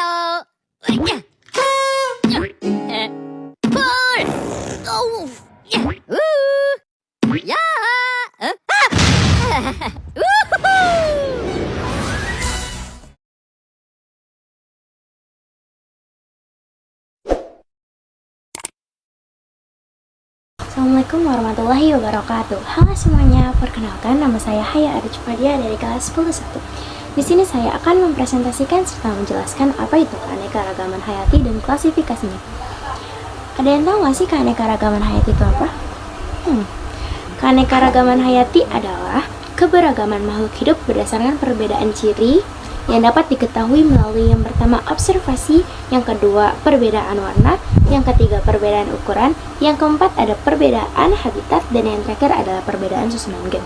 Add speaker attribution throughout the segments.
Speaker 1: Halo. Pul. Oh. Ya.
Speaker 2: Assalamualaikum warahmatullahi wabarakatuh. Halo semuanya, perkenalkan nama saya Haya Arif Padia dari kelas 10-1. Di sini saya akan mempresentasikan serta menjelaskan apa itu keanekaragaman hayati dan klasifikasinya. Ada yang tahu nggak sih keanekaragaman hayati itu apa? Keanekaragaman hayati adalah keberagaman makhluk hidup berdasarkan perbedaan ciri yang dapat diketahui melalui yang pertama observasi, yang kedua perbedaan warna, yang ketiga perbedaan ukuran, yang keempat ada perbedaan habitat, dan yang terakhir adalah perbedaan susunan gen.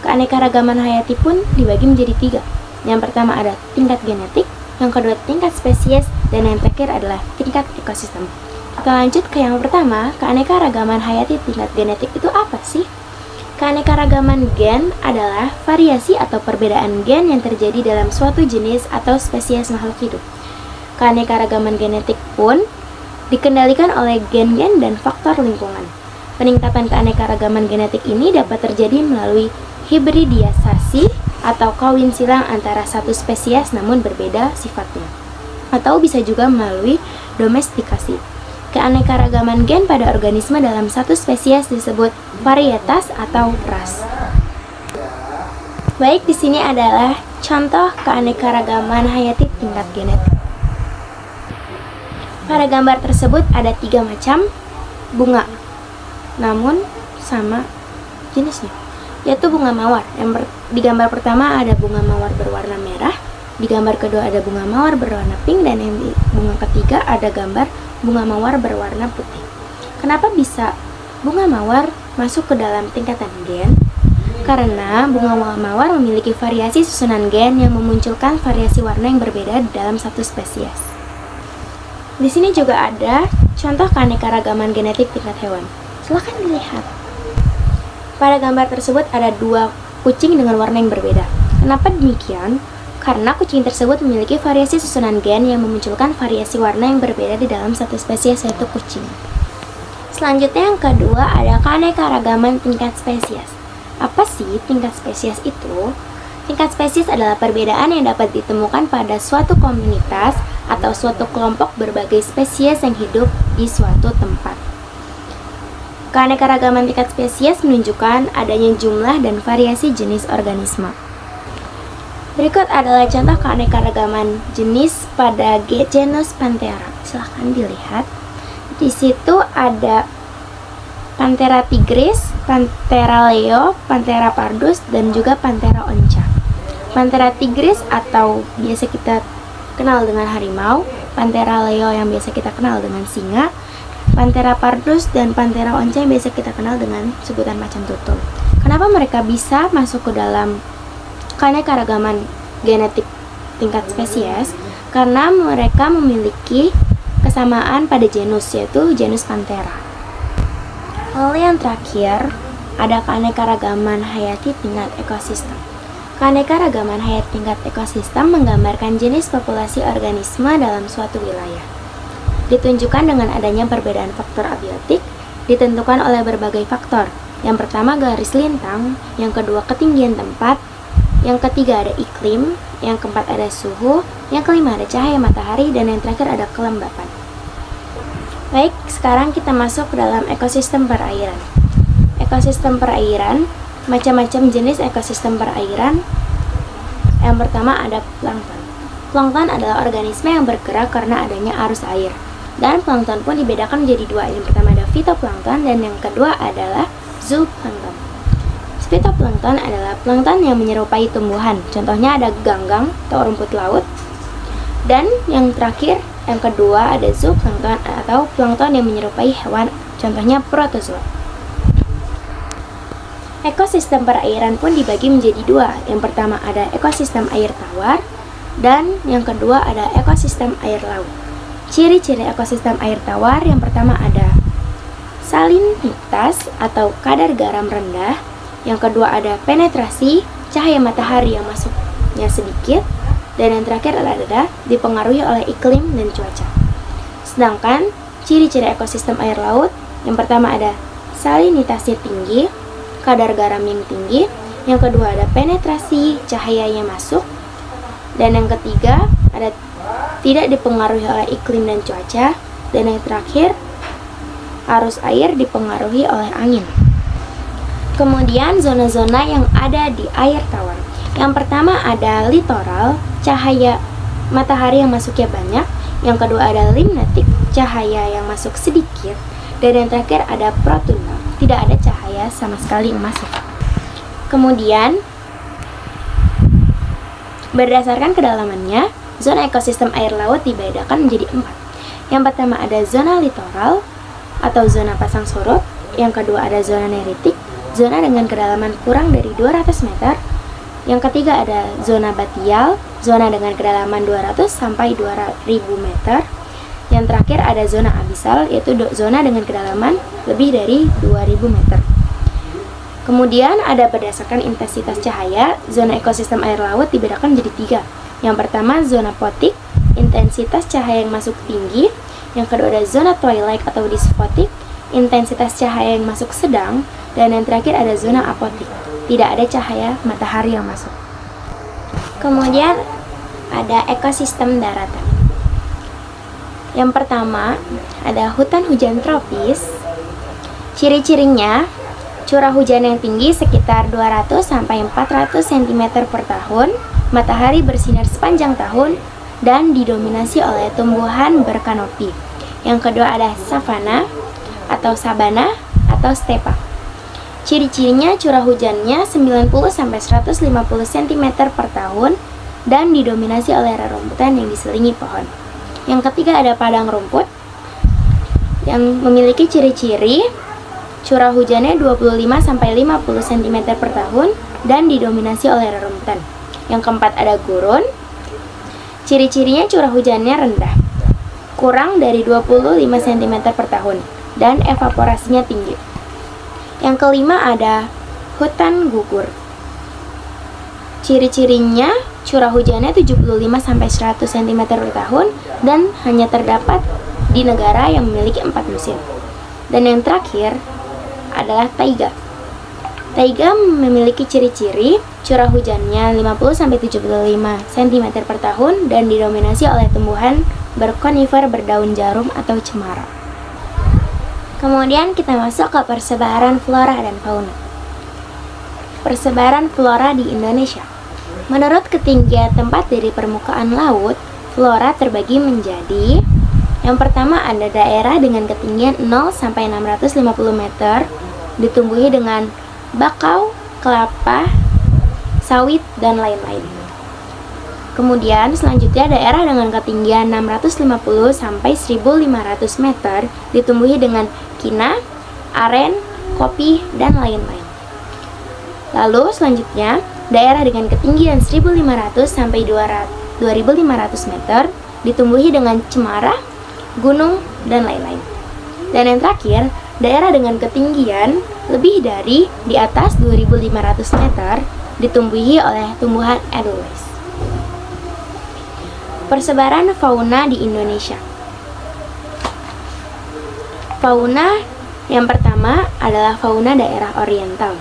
Speaker 2: Keanekaragaman hayati pun dibagi menjadi 3. Yang pertama ada tingkat genetik, yang kedua tingkat spesies, dan yang terakhir adalah tingkat ekosistem. Kita lanjut ke yang pertama, keanekaragaman hayati tingkat genetik itu apa sih? Keanekaragaman gen adalah variasi atau perbedaan gen yang terjadi dalam suatu jenis atau spesies makhluk hidup. Keanekaragaman genetik pun dikendalikan oleh gen-gen dan faktor lingkungan. Peningkatan keanekaragaman genetik ini dapat terjadi melalui hibridisasi atau kawin silang antara satu spesies namun berbeda sifatnya, atau bisa juga melalui domestikasi. Keanekaragaman gen pada organisme dalam satu spesies disebut varietas atau ras. Baik, di sini adalah contoh keanekaragaman hayati tingkat genetik. Pada gambar tersebut ada 3 macam bunga, namun sama jenisnya, yaitu bunga mawar. Di gambar pertama ada bunga mawar berwarna merah, di gambar kedua ada bunga mawar berwarna pink, dan yang di bunga ketiga ada gambar bunga mawar berwarna putih. Kenapa bisa bunga mawar masuk ke dalam tingkatan gen? Karena bunga mawar memiliki variasi susunan gen yang memunculkan variasi warna yang berbeda dalam satu spesies. Di sini juga ada contoh keanekaragaman genetik tingkat hewan. Silahkan dilihat. Pada gambar tersebut ada 2 kucing dengan warna yang berbeda. Kenapa demikian? Karena kucing tersebut memiliki variasi susunan gen yang memunculkan variasi warna yang berbeda di dalam satu spesies, yaitu kucing. Selanjutnya yang kedua ada keanekaragaman tingkat spesies. Apa sih tingkat spesies itu? Tingkat spesies adalah perbedaan yang dapat ditemukan pada suatu komunitas atau suatu kelompok berbagai spesies yang hidup di suatu tempat. Keanekaragaman tingkat spesies menunjukkan adanya jumlah dan variasi jenis organisme. Berikut adalah contoh keanekaragaman jenis pada genus Panthera. Silahkan dilihat. Di situ ada Panthera tigris, Panthera leo, Panthera pardus, dan juga Panthera onca. Panthera tigris atau biasa kita kenal dengan harimau, Panthera leo yang biasa kita kenal dengan singa, Panthera pardus dan Panthera onca yang biasa kita kenal dengan sebutan macan tutul. Kenapa mereka bisa masuk ke dalam keanekaragaman genetik tingkat spesies? Karena mereka memiliki kesamaan pada genus, yaitu genus Panthera. Lalu yang terakhir ada keanekaragaman hayati tingkat ekosistem. Keanekaragaman hayati tingkat ekosistem menggambarkan jenis populasi organisme dalam suatu wilayah. Ditunjukkan dengan adanya perbedaan faktor abiotik, ditentukan oleh berbagai faktor. Yang pertama garis lintang, yang kedua ketinggian tempat, yang ketiga ada iklim, yang keempat ada suhu, yang kelima ada cahaya matahari, dan yang terakhir ada kelembapan. Baik, sekarang kita masuk ke dalam ekosistem perairan. Ekosistem perairan, macam-macam jenis ekosistem perairan. Yang pertama ada plankton. Plankton adalah organisme yang bergerak karena adanya arus air. Dan plankton pun dibedakan menjadi 2. Yang pertama ada phytoplankton dan yang kedua adalah zooplankton. Phytoplankton adalah plankton yang menyerupai tumbuhan. Contohnya ada ganggang atau rumput laut. Dan yang terakhir, yang kedua ada zooplankton atau plankton yang menyerupai hewan. Contohnya protozoa. Ekosistem perairan pun dibagi menjadi 2. Yang pertama ada ekosistem air tawar dan yang kedua ada ekosistem air laut. Ciri-ciri ekosistem air tawar yang pertama ada salinitas atau kadar garam rendah. Yang kedua ada penetrasi, cahaya matahari yang masuknya sedikit. dan yang terakhir adalah dipengaruhi oleh iklim dan cuaca. Sedangkan ciri-ciri ekosistem air laut, yang pertama ada salinitasnya tinggi, kadar garam yang tinggi, yang kedua ada penetrasi cahayanya masuk, dan yang ketiga ada tidak dipengaruhi oleh iklim dan cuaca, dan yang terakhir arus air dipengaruhi oleh angin. Kemudian zona-zona yang ada di air tawar. Yang pertama ada litoral, cahaya matahari yang masuknya banyak. Yang kedua ada limnatik, cahaya yang masuk sedikit. Dan yang terakhir ada protunda, tidak ada cahaya sama sekali yang masuk. Kemudian berdasarkan kedalamannya, zona ekosistem air laut dibedakan menjadi 4. Yang pertama ada zona litoral atau zona pasang surut. Yang kedua ada zona neritik, zona dengan kedalaman kurang dari 200 meter. Yang ketiga ada zona batial, zona dengan kedalaman 200 sampai 2000 meter. Yang terakhir ada zona abisal, yaitu zona dengan kedalaman lebih dari 2000 meter. Kemudian ada berdasarkan intensitas cahaya, zona ekosistem air laut dibedakan menjadi 3. Yang pertama zona fotik, intensitas cahaya yang masuk tinggi. Yang kedua ada zona twilight atau dysfotik, intensitas cahaya yang masuk sedang. Dan yang terakhir ada zona apotik, tidak ada cahaya matahari yang masuk. Kemudian ada ekosistem daratan. Yang pertama ada hutan hujan tropis. Ciri-cirinya curah hujan yang tinggi sekitar 200 sampai 400 cm per tahun, matahari bersinar sepanjang tahun, dan didominasi oleh tumbuhan berkanopi. Yang kedua ada savana atau sabana atau stepa. Ciri-cirinya curah hujannya 90 sampai 150 cm per tahun dan didominasi oleh rerumputan yang diselingi pohon. Yang ketiga ada padang rumput yang memiliki ciri-ciri curah hujannya 25 sampai 50 cm per tahun dan didominasi oleh rerumputan. Yang keempat ada gurun. Ciri-cirinya curah hujannya rendah, kurang dari 25 cm per tahun, dan evaporasinya tinggi. Yang kelima ada hutan gugur. Ciri-cirinya curah hujannya 75 sampai 100 cm per tahun dan hanya terdapat di negara yang memiliki 4 musim. Dan yang terakhir adalah taiga. Taiga memiliki ciri-ciri curah hujannya 50 sampai 75 cm per tahun dan didominasi oleh tumbuhan berkonifer berdaun jarum atau cemara. Kemudian kita masuk ke persebaran flora dan fauna. Persebaran flora di Indonesia. Menurut ketinggian tempat dari permukaan laut, flora terbagi menjadi: yang pertama ada daerah dengan ketinggian 0 sampai 650 meter, ditumbuhi dengan bakau, kelapa, sawit, dan lain-lain. Kemudian selanjutnya daerah dengan ketinggian 650 sampai 1500 meter ditumbuhi dengan kina, aren, kopi, dan lain-lain. Lalu selanjutnya daerah dengan ketinggian 1500 sampai 2500 meter ditumbuhi dengan cemara, gunung, dan lain-lain. Dan yang terakhir, daerah dengan ketinggian lebih dari di atas 2500 meter ditumbuhi oleh tumbuhan edelweiss. Persebaran fauna di Indonesia. Fauna yang pertama adalah fauna daerah oriental.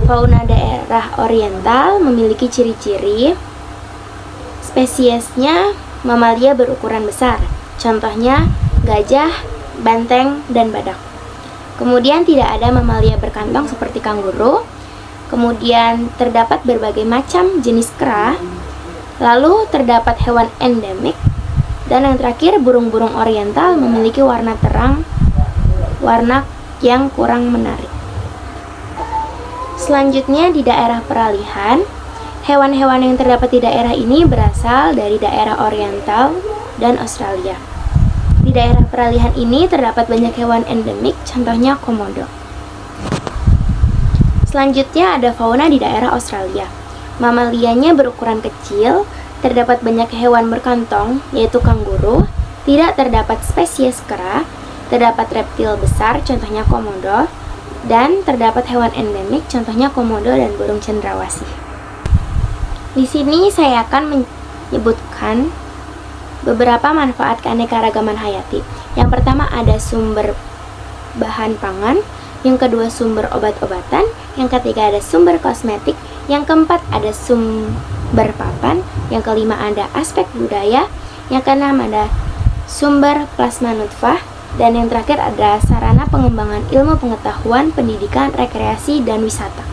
Speaker 2: Fauna daerah oriental memiliki ciri-ciri spesiesnya mamalia berukuran besar, contohnya gajah, banteng, dan badak. Kemudian tidak ada mamalia berkantong seperti kanguru. Kemudian terdapat berbagai macam jenis kera. Lalu terdapat hewan endemik. Dan yang terakhir, burung-burung oriental memiliki warna terang, warna yang kurang menarik. Selanjutnya di daerah peralihan, hewan-hewan yang terdapat di daerah ini berasal dari daerah oriental dan Australia. Di daerah peralihan ini terdapat banyak hewan endemik, contohnya komodo. Selanjutnya ada fauna di daerah Australia. Mamalianya berukuran kecil, terdapat banyak hewan berkantong, yaitu kanguru, tidak terdapat spesies kera, terdapat reptil besar, contohnya komodo, dan terdapat hewan endemik, contohnya komodo dan burung cendrawasih. Di sini saya akan menyebutkan beberapa manfaat keanekaragaman hayati. Yang pertama ada sumber bahan pangan, yang kedua sumber obat-obatan, yang ketiga ada sumber kosmetik, yang keempat ada sumber papan, yang kelima ada aspek budaya, yang keenam ada sumber plasma nutfah, dan yang terakhir ada sarana pengembangan ilmu pengetahuan, pendidikan, rekreasi, dan wisata.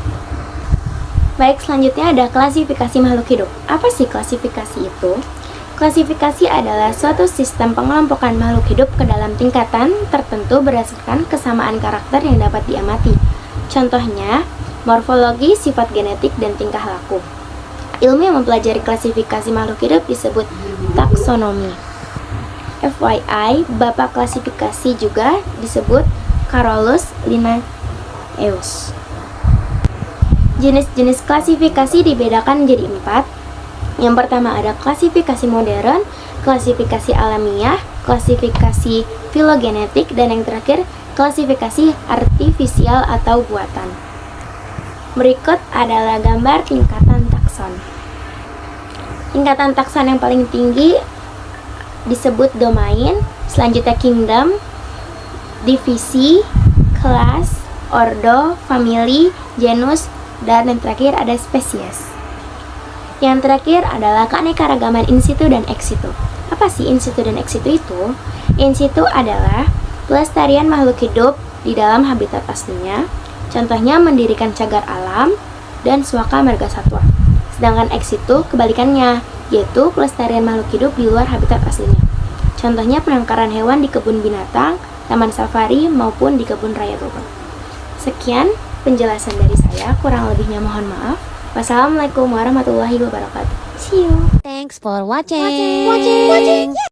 Speaker 2: Baik, selanjutnya ada klasifikasi makhluk hidup. Apa sih klasifikasi itu? Klasifikasi adalah suatu sistem pengelompokan makhluk hidup ke dalam tingkatan tertentu berdasarkan kesamaan karakter yang dapat diamati. Contohnya, morfologi, sifat genetik, dan tingkah laku. Ilmu yang mempelajari klasifikasi makhluk hidup disebut taksonomi. FYI, bapak klasifikasi juga disebut Carolus Linnaeus. Jenis-jenis klasifikasi dibedakan menjadi 4. Yang pertama ada klasifikasi modern, klasifikasi alamiah, klasifikasi filogenetik, dan yang terakhir klasifikasi artifisial atau buatan. Berikut adalah gambar tingkatan takson. Tingkatan takson yang paling tinggi disebut domain, selanjutnya kingdom, divisi, kelas, ordo, family, genus, dan yang terakhir ada spesies. Yang terakhir adalah keanekaragaman in situ dan ex situ. Apa sih in situ dan ex situ itu? In situ adalah pelestarian makhluk hidup di dalam habitat aslinya. Contohnya mendirikan cagar alam dan suaka marga satwa. Sedangkan ex situ kebalikannya, yaitu pelestarian makhluk hidup di luar habitat aslinya. Contohnya penangkaran hewan di kebun binatang, taman safari, maupun di kebun raya Bogor. Sekian penjelasan dari saya, kurang lebihnya mohon maaf. Wassalamualaikum warahmatullahi wabarakatuh. See you.
Speaker 1: Thanks for watching.